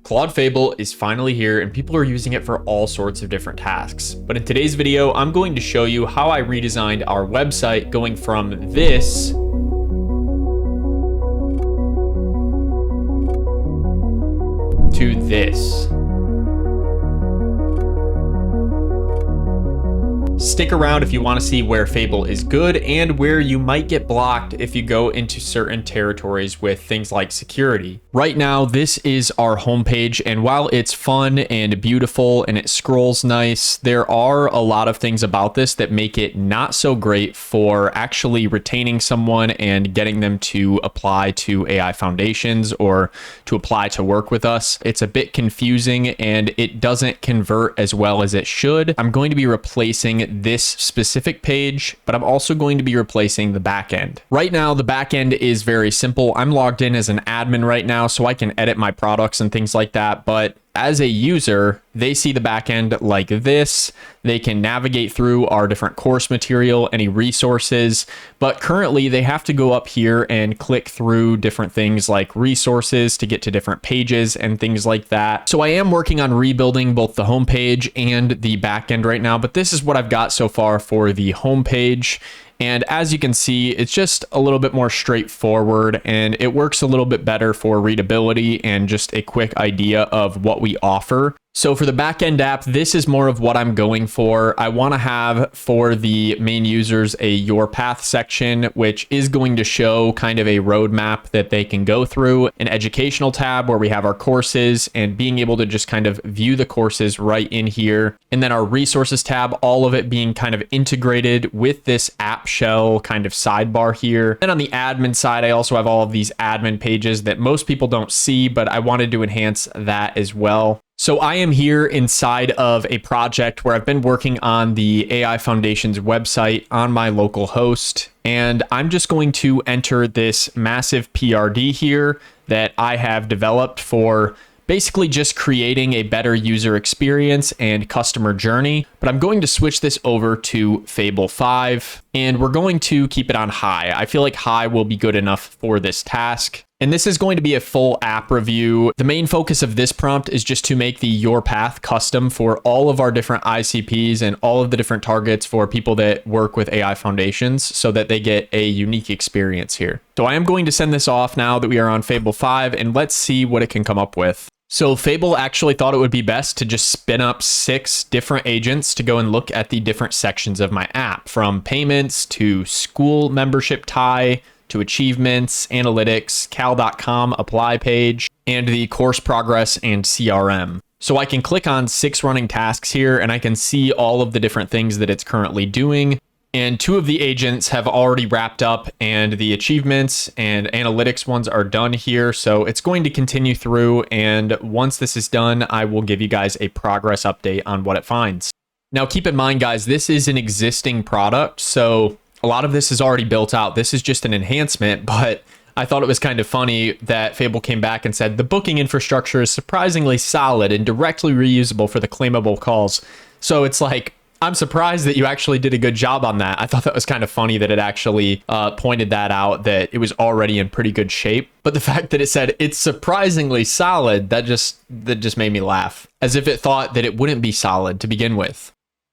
Claude Fable is finally here and people are using it for all sorts of different tasks. But in today's video, I'm going to show you how I redesigned our website going from this to this. Stick around if you want to see where Fable is good and where you might get blocked if you go into certain territories with things like security. Right now, this is our homepage, and while it's fun and beautiful and it scrolls nice, there are a lot of things about this that make it not so great for actually retaining someone and getting them to apply to AI Foundations or to apply to work with us. It's a bit confusing and it doesn't convert as well as it should. I'm going to be replacing this specific page, but I'm also going to be replacing the backend. Right now, the backend is very simple. I'm logged in as an admin right now, so I can edit my products and things like that. But as a user, they see the backend like this. They can navigate through our different course material, any resources, but currently they have to go up here and click through different things like resources to get to different pages and things like that. So I am working on rebuilding both the homepage and the backend right now, but this is what I've got so far for the homepage. And as you can see, it's just a little bit more straightforward and it works a little bit better for readability and just a quick idea of what we offer. So for the backend app, this is more of what I'm going for. I want to have for the main users a Your Path section, which is going to show kind of a roadmap that they can go through, an educational tab where we have our courses and being able to just kind of view the courses right in here. And then our resources tab, all of it being kind of integrated with this app shell kind of sidebar here. And on the admin side, I also have all of these admin pages that most people don't see, but I wanted to enhance that as well. So I am here inside of a project where I've been working on the AI Foundations website on my local host, and I'm just going to enter this massive PRD here that I have developed for basically just creating a better user experience and customer journey. But I'm going to switch this over to Fable 5 and we're going to keep it on high. I feel like high will be good enough for this task. And this is going to be a full app review. The main focus of this prompt is just to make the Your Path custom for all of our different ICPs and all of the different targets for people that work with AI Foundations so that they get a unique experience here. So I am going to send this off now that we are on Fable 5 and let's see what it can come up with. So Fable actually thought it would be best to just spin up 6 different agents to go and look at the different sections of my app, from payments to school membership tie, to achievements, analytics, cal.com apply page, and the course progress and CRM. So I can click on 6 running tasks here and I can see all of the different things that it's currently doing. And 2 of the agents have already wrapped up and the achievements and analytics ones are done here. So it's going to continue through. And once this is done, I will give you guys a progress update on what it finds. Now, keep in mind, guys, this is an existing product. So a lot of this is already built out. This is just an enhancement, but I thought it was kind of funny that Fable came back and said the booking infrastructure is surprisingly solid and directly reusable for the claimable calls. So it's like, I'm surprised that you actually did a good job on that. I thought that was kind of funny that it actually pointed that out, that it was already in pretty good shape. But the fact that it said it's surprisingly solid, that just made me laugh, as if it thought that it wouldn't be solid to begin with.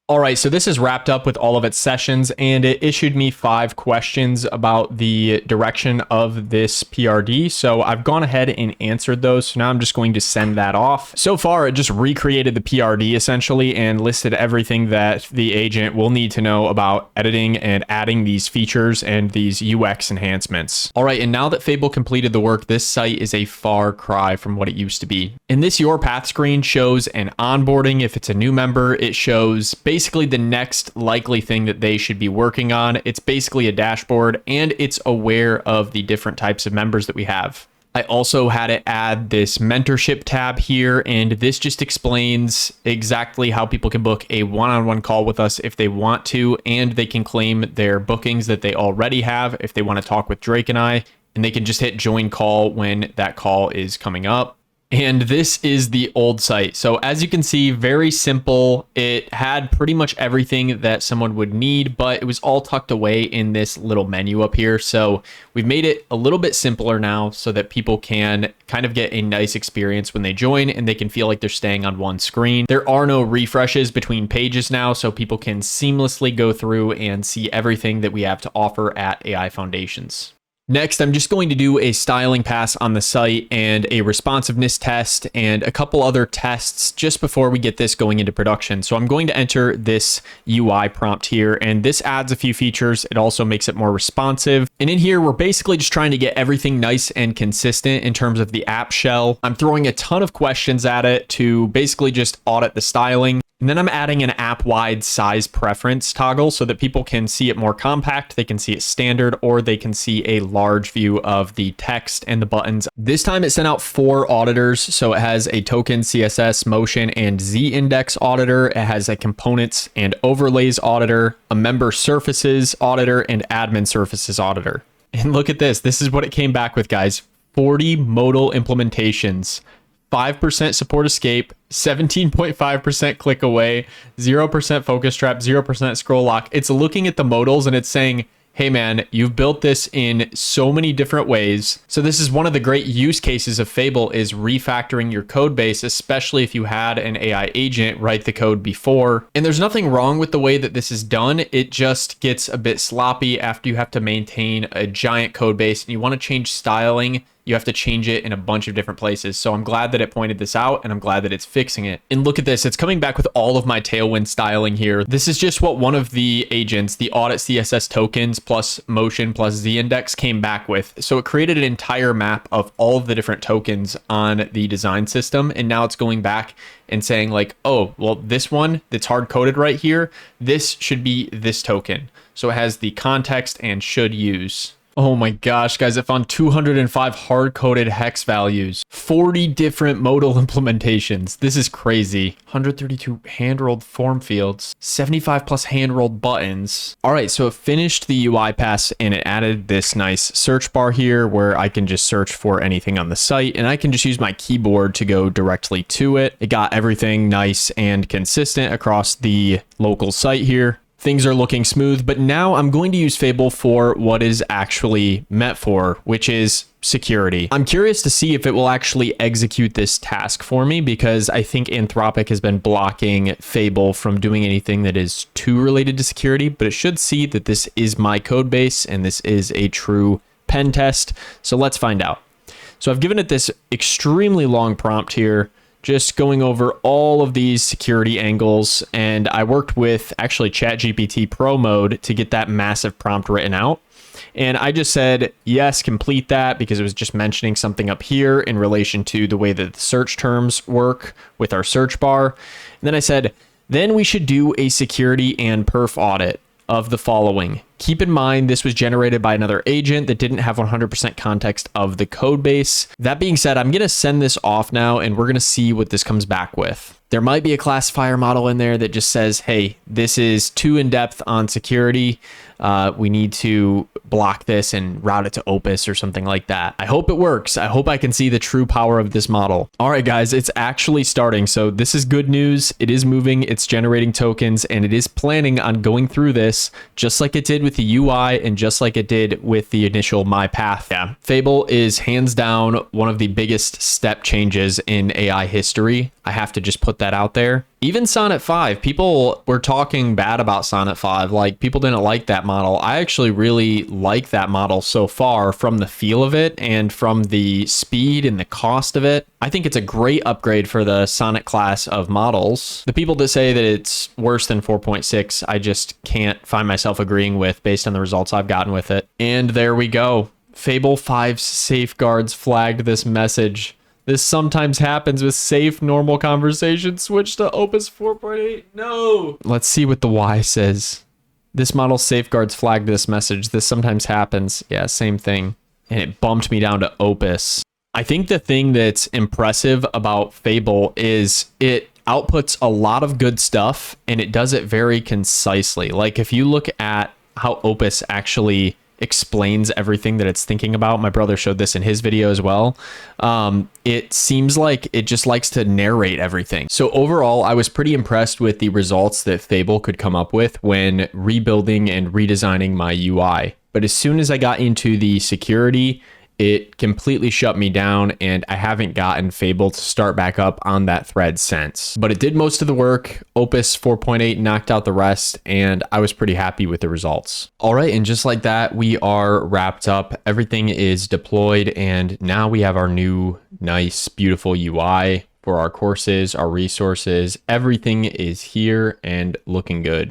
All right, so this is wrapped up with all of its sessions and it issued me 5 questions about the direction of this PRD. So I've gone ahead and answered those. So now I'm just going to send that off. So far, it just recreated the PRD essentially and listed everything that the agent will need to know about editing and adding these features and these UX enhancements. All right, and now that Fable completed the work, this site is a far cry from what it used to be. In this Your Path screen shows an onboarding. If it's a new member, it shows basically the next likely thing that they should be working on. It's basically a dashboard and it's aware of the different types of members that we have. I also had it add this mentorship tab here, and this just explains exactly how people can book a one-on-one call with us if they want to, and they can claim their bookings that they already have if they want to talk with Drake and I, and they can just hit join call when that call is coming up. And this is the old site. So as you can see, very simple. It had pretty much everything that someone would need, but it was all tucked away in this little menu up here. So we've made it a little bit simpler now so that people can kind of get a nice experience when they join and they can feel like they're staying on one screen. There are no refreshes between pages now, so people can seamlessly go through and see everything that we have to offer at AI Foundations. Next, I'm just going to do a styling pass on the site and a responsiveness test and a couple other tests just before we get this going into production. So I'm going to enter this UI prompt here, and this adds a few features. It also makes it more responsive. And in here, we're basically just trying to get everything nice and consistent in terms of the app shell. I'm throwing a ton of questions at it to basically just audit the styling. And then I'm adding an app-wide size preference toggle so that people can see it more compact, they can see it standard, or they can see a large view of the text and the buttons. This time it sent out 4 auditors. So it has a token, CSS, motion, and Z-index auditor. It has a components and overlays auditor, a member surfaces auditor, and admin surfaces auditor. And look at this. This is what it came back with, guys. 40 modal implementations. 5% support escape, 17.5% click away, 0% focus trap, 0% scroll lock. It's looking at the modals and it's saying, hey man, you've built this in so many different ways. So this is one of the great use cases of Fable, is refactoring your code base, especially if you had an AI agent write the code before. And there's nothing wrong with the way that this is done. It just gets a bit sloppy after you have to maintain a giant code base and you want to change styling. You have to change it in a bunch of different places. So I'm glad that it pointed this out and I'm glad that it's fixing it. And look at this, it's coming back with all of my Tailwind styling here. This is just what one of the agents, the Audit CSS tokens plus motion plus Z-index, came back with. So it created an entire map of all of the different tokens on the design system. And now it's going back and saying like, oh, well, this one that's hard coded right here, this should be this token. So it has the context and should use. Oh my gosh, guys, I found 205 hard-coded hex values, 40 different modal implementations. This is crazy. 132 hand-rolled form fields, 75 plus hand-rolled buttons. All right, so it finished the UI pass and it added this nice search bar here where I can just search for anything on the site and I can just use my keyboard to go directly to it. It got everything nice and consistent across the local site here. Things are looking smooth, but now I'm going to use Fable for what is actually meant for, which is security. I'm curious to see if it will actually execute this task for me, because I think Anthropic has been blocking Fable from doing anything that is too related to security, but it should see that this is my code base and this is a true pen test. So let's find out. So I've given it this extremely long prompt here, just going over all of these security angles. And I worked with actually ChatGPT Pro mode to get that massive prompt written out. And I just said, yes, complete that, because it was just mentioning something up here in relation to the way that the search terms work with our search bar. And then I said, then we should do a security and perf audit of the following. Keep in mind, this was generated by another agent that didn't have 100% context of the code base. That being said, I'm going to send this off now and we're going to see what this comes back with. There might be a classifier model in there that just says, hey, this is too in-depth on security. We need to block this and route it to Opus or something like that. I hope it works. I hope I can see the true power of this model. All right, guys, it's actually starting. So this is good news. It is moving, it's generating tokens, and it is planning on going through this just like it did with the UI and just like it did with the initial My Path. Yeah, Fable is hands down one of the biggest step changes in AI history. I have to just put that out there. Even Sonnet 5, people were talking bad about Sonnet 5. Like, people didn't like that model. I actually really like that model so far, from the feel of it and from the speed and the cost of it. I think it's a great upgrade for the Sonnet class of models. The people that say that it's worse than 4.6, I just can't find myself agreeing with based on the results I've gotten with it. And there we go. Fable 5's safeguards flagged this message. This sometimes happens with safe, normal conversation. Switch to Opus 4.8. No. Let's see what the Y says. This model safeguards flagged this message. This sometimes happens. Yeah, same thing. And it bumped me down to Opus. I think the thing that's impressive about Fable is it outputs a lot of good stuff and it does it very concisely. Like, if you look at how Opus actually explains everything that it's thinking about. My brother showed this in his video as well. It seems like it just likes to narrate everything. So overall, I was pretty impressed with the results that Fable could come up with when rebuilding and redesigning my UI. But as soon as I got into the security, it completely shut me down, and I haven't gotten Fable to start back up on that thread since. But it did most of the work. Opus 4.8 knocked out the rest, and I was pretty happy with the results. All right, and just like that, we are wrapped up. Everything is deployed, and now we have our new, nice, beautiful UI for our courses, our resources. Everything is here and looking good.